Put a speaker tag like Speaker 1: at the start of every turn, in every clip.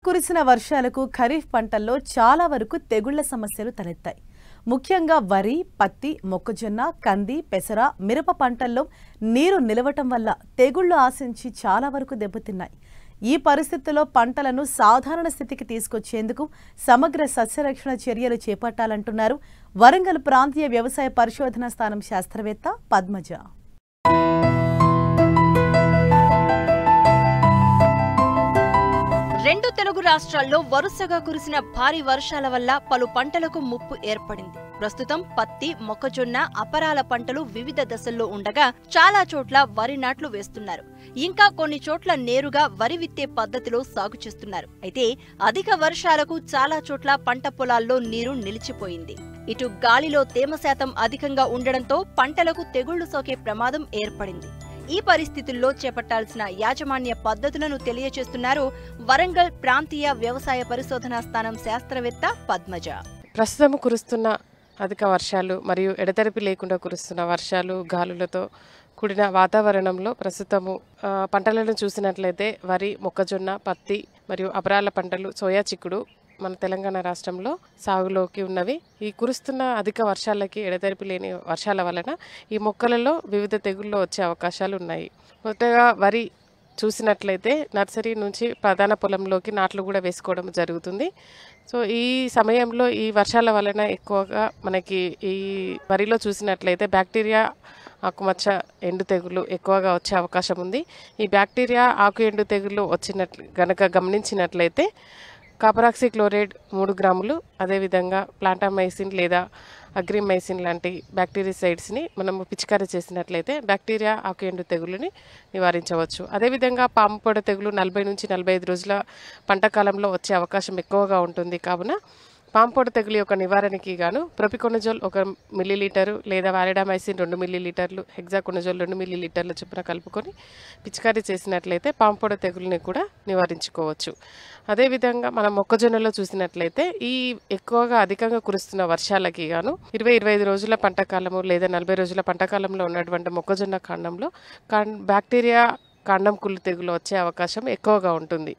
Speaker 1: కురిసిన వర్షాలకు ఖరీఫ్ పంటల్లో చాలా వరకు తెగుళ్ల సమస్యలు తలెత్తాయి. ముఖ్యంగా వరి, పత్తి, మొక్కజొన్న, కంది, పెసర, మిరప పంటల్లో నీరు నిలవటం వల్ల తెగుళ్లు ఆశించి చాలా వరకు దెబ్బతిన్నాయి. ఈ పరిస్థితుల్లో పంటలను సాధారణ స్థితికి తీసుకొచ్చేందుకు సమగ్ర సస్యరక్షణ చర్యలు చేపట్టాలంటున్నారు వరంగల్ ప్రాంతీయ వ్యవసాయ పరిశోధనా స్థానం శాస్త్రవేత్త పద్మజ.
Speaker 2: రెండు తెలుగు రాష్ట్రాల్లో వరుసగా కురిసిన భారీ వర్షాల వల్ల పలు పంటలకు ముప్పు ఏర్పడింది. ప్రస్తుతం పత్తి, మొక్కజొన్న, అపరాల పంటలు వివిధ దశల్లో ఉండగా చాలా చోట్ల వరి నాట్లు వేస్తున్నారు. ఇంకా కొన్ని చోట్ల నేరుగా వరి విత్తే పద్ధతిలో సాగు చేస్తున్నారు. అయితే అధిక వర్షాలకు చాలా చోట్ల పంట పొలాల్లో నీరు నిలిచిపోయింది. ఇటు గాలిలో తేమ శాతం అధికంగా ఉండడంతో పంటలకు తెగుళ్లు సోకే ప్రమాదం ఏర్పడింది. ఈ పరిస్థితుల్లో చేపట్టాల్సిన యాజమాన్య పద్ధతులను తెలియజేస్తున్నారు వరంగల్ ప్రాంతీయ వ్యవసాయ పరిశోధనా స్థానం శాస్త్రవేత్త పద్మజ.
Speaker 3: ప్రస్తుతం కురుస్తున్న అధిక వర్షాలు మరియు ఎడతెరిపి లేకుండా కురుస్తున్న వర్షాలు, గాలులతో కూడిన వాతావరణంలో ప్రస్తుతము పంటలను చూసినట్లయితే వరి, మొక్కజొన్న, పత్తి మరియు అపరాల పంటలు, సోయా చిక్కుడు మన తెలంగాణ రాష్ట్రంలో సాగులోకి ఉన్నవి. ఈ కురుస్తున్న అధిక వర్షాలకి, ఎడతెరిపి లేని వర్షాల వలన ఈ మొక్కలలో వివిధ తెగుళ్ళు వచ్చే అవకాశాలు ఉన్నాయి. మొదటగా వరి చూసినట్లయితే నర్సరీ నుంచి ప్రధాన పొలంలోకి నాట్లు కూడా వేసుకోవడం జరుగుతుంది. సో ఈ సమయంలో ఈ వర్షాల వలన ఎక్కువగా మనకి ఈ వరిలో చూసినట్లయితే బ్యాక్టీరియా ఆకుమచ్చ ఎండు తెగులు ఎక్కువగా వచ్చే అవకాశం ఉంది. ఈ బ్యాక్టీరియా ఆకు ఎండు తెగులు గనక గమనించినట్లయితే కాపరాక్సిక్లోరైడ్ 3 గ్రాములు, అదేవిధంగా ప్లాంటామైసిన్ లేదా అగ్రిమైసిన్ లాంటి బ్యాక్టీరిసైడ్స్ని మనము పిచికారీ చేసినట్లయితే బ్యాక్టీరియా ఆకు ఎండు తెగులుని నివారించవచ్చు. అదేవిధంగా పాము పొడ తెగులు 40 నుంచి 45 రోజుల పంట కాలంలో వచ్చే అవకాశం ఎక్కువగా ఉంటుంది. కావున పాము పొడ తెగులు యొక్క నివారణకి గాను ప్రొపికొనజోల్ 1 మిల్లీలీటరు లేదా వాలిడామైసిన్ 2 మిల్లీలీటర్లు, హెగ్జాకొనజోల్ 2 మిల్లీలీటర్ల చొప్పున కలుపుకొని పిచికారీ చేసినట్లయితే పాము పొడ తెగులుని కూడా నివారించుకోవచ్చు. అదేవిధంగా మనం మొక్కజొన్నలో చూసినట్లయితే ఈ ఎక్కువగా అధికంగా కురుస్తున్న వర్షాలకి గాను 20-25 రోజుల పంట కాలము లేదా 40 రోజుల పంట కాలంలో ఉన్నటువంటి మొక్కజొన్న కాండంలో బ్యాక్టీరియా కాండం కుళ్ళు తెగులు వచ్చే అవకాశం ఎక్కువగా ఉంటుంది.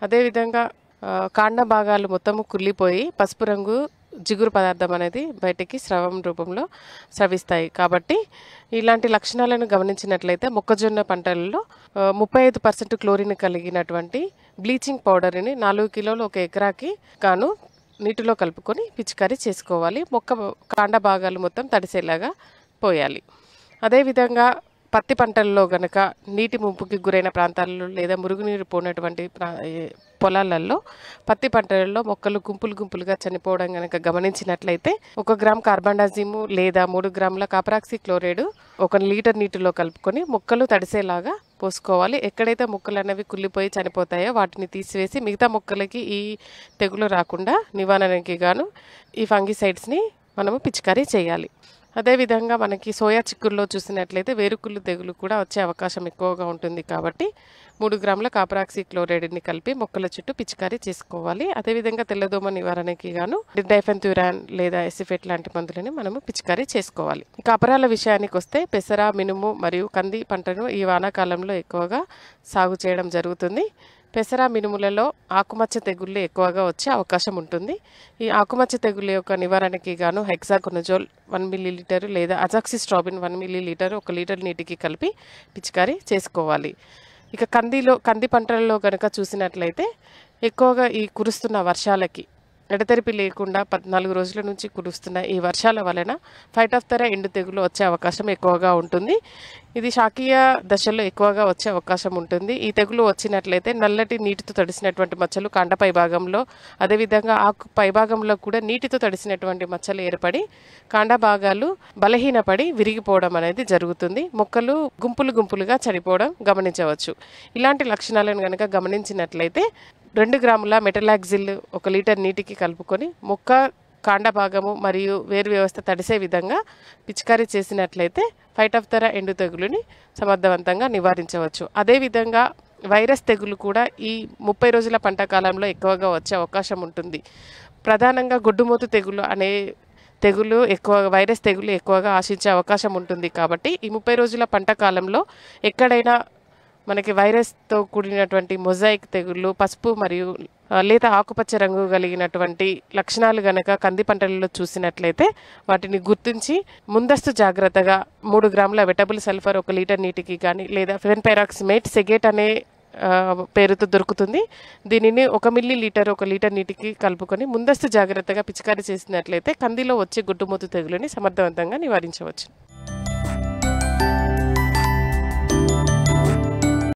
Speaker 3: అదేవిధంగా కాండ భాగాలు మొత్తము కుళ్ళిపోయి పసుపు రంగు జిగురు పదార్థం అనేది బయటికి స్రవం రూపంలో స్రవిస్తాయి. కాబట్టి ఇలాంటి లక్షణాలను గమనించినట్లయితే మొక్కజొన్న పంటలలో 35% క్లోరిన్ కలిగినటువంటి బ్లీచింగ్ పౌడర్ని 4 కిలోలు 1 ఎకరాకి గాను నీటిలో కలుపుకొని పిచికారీ చేసుకోవాలి. మొక్క కాండ భాగాలు మొత్తం తడిసేలాగా పోయాలి. అదేవిధంగా పత్తి పంటల్లో గనక నీటి ముంపుకి గురైన ప్రాంతాల్లో లేదా మురుగునీరు పోయినటువంటి పొలాలలో పత్తి పంటలలో మొక్కలు గుంపులుగా చనిపోవడం గనక గమనించినట్లయితే 1 గ్రామ్ కార్బండాజిము లేదా 3 గ్రాముల కాపరాక్సిక్లోరైడ్ 1 లీటర్ నీటిలో కలుపుకొని మొక్కలు తడిసేలాగా పోసుకోవాలి. ఎక్కడైతే మొక్కలు అనేవి కుళ్ళిపోయి చనిపోతాయో వాటిని తీసివేసి మిగతా మొక్కలకి ఈ తెగులు రాకుండా నివారణకి గాను ఈ ఫంగిసైడ్స్ని మనము పిచికారీ చేయాలి. అదేవిధంగా మనకి సోయా చిక్కుల్లో చూసినట్లయితే వేరుకుళ్ళు తెగులు కూడా వచ్చే అవకాశం ఎక్కువగా ఉంటుంది. కాబట్టి 3 గ్రాముల కాపరాక్సిక్లోరైడ్ని కలిపి మొక్కల చుట్టూ పిచికారీ చేసుకోవాలి. అదేవిధంగా తెల్లదోమ నివారణకి గాను డైఫెన్థ్యూరాన్ లేదా ఎసిఫెట్ లాంటి మందులని మనము పిచికారీ చేసుకోవాలి. ఇక అపరాల విషయానికి వస్తే పెసర, మినుము మరియు కంది పంటను ఈ వానాకాలంలో ఎక్కువగా సాగు చేయడం జరుగుతుంది. పెసర, మినుములలో ఆకుమచ్చ తెగుళ్ళు ఎక్కువగా వచ్చే అవకాశం ఉంటుంది. ఈ ఆకుమచ్చ తెగుళ్ళ యొక్క నివారణకి గాను హెగ్జాకొనజోల్ 1 మిల్లీలీటర్ లేదా అజాక్సిస్ట్రాబిన్ 1 మిల్లీలీటర్ 1 లీటర్ నీటికి కలిపి పిచికారీ చేసుకోవాలి. ఇక కంది పంటలలో కనుక చూసినట్లయితే ఎక్కువగా ఈ కురుస్తున్న వర్షాలకి ఎడతెరిపి లేకుండా 14 రోజుల నుంచి కురుస్తున్న ఈ వర్షాల వలన ఫైటోఫ్థోరా ఎండు తెగులు వచ్చే అవకాశం ఎక్కువగా ఉంటుంది. ఇది శాఖీయ దశలో ఎక్కువగా వచ్చే అవకాశం ఉంటుంది. ఈ తెగులు వచ్చినట్లయితే నల్లటి నీటితో తడిసినటువంటి మచ్చలు కాండపై భాగంలో, అదేవిధంగా ఆకు పైభాగంలో కూడా నీటితో తడిసినటువంటి మచ్చలు ఏర్పడి కాండ భాగాలు బలహీనపడి విరిగిపోవడం అనేది జరుగుతుంది. మొక్కలు గుంపులుగా చనిపోవడం గమనించవచ్చు. ఇలాంటి లక్షణాలను కనుక గమనించినట్లయితే 2 గ్రాముల మెటలాక్సిల్ 1 లీటర్ నీటికి కలుపుకొని మొక్క కాండ భాగము మరియు వేరు వ్యవస్థ తడిసే విధంగా పిచికారీ చేసినట్లయితే ఫైటోఫ్థోరా ఎండు తెగులుని సమర్థవంతంగా నివారించవచ్చు. అదేవిధంగా వైరస్ తెగులు కూడా ఈ 30 రోజుల పంట కాలంలో ఎక్కువగా వచ్చే అవకాశం ఉంటుంది. ప్రధానంగా గొడ్డుమూతు తెగులు అనే వైరస్ తెగులు ఎక్కువగా ఆశించే అవకాశం ఉంటుంది. కాబట్టి ఈ 30 రోజుల పంట కాలంలో ఎక్కడైనా మనకి వైరస్తో కూడినటువంటి మొజాయిక్ తెగుళ్ళు, పసుపు మరియు లేత ఆకుపచ్చ రంగు కలిగినటువంటి లక్షణాలు గనక కంది పంటలలో చూసినట్లయితే వాటిని గుర్తించి ముందస్తు జాగ్రత్తగా 3 గ్రాముల వెటబుల్ సల్ఫర్ 1 లీటర్ నీటికి కానీ లేదా ఫెన్పైరాక్సిమేట్ సెగేట్ అనే పేరుతో దొరుకుతుంది. దీనిని 1 మిల్లీలీటర్ 1 లీటర్ నీటికి కలుపుకొని ముందస్తు జాగ్రత్తగా పిచికారీ చేసినట్లయితే కందిలో వచ్చే గుట్టుమూతు తెగులుని సమర్థవంతంగా నివారించవచ్చు.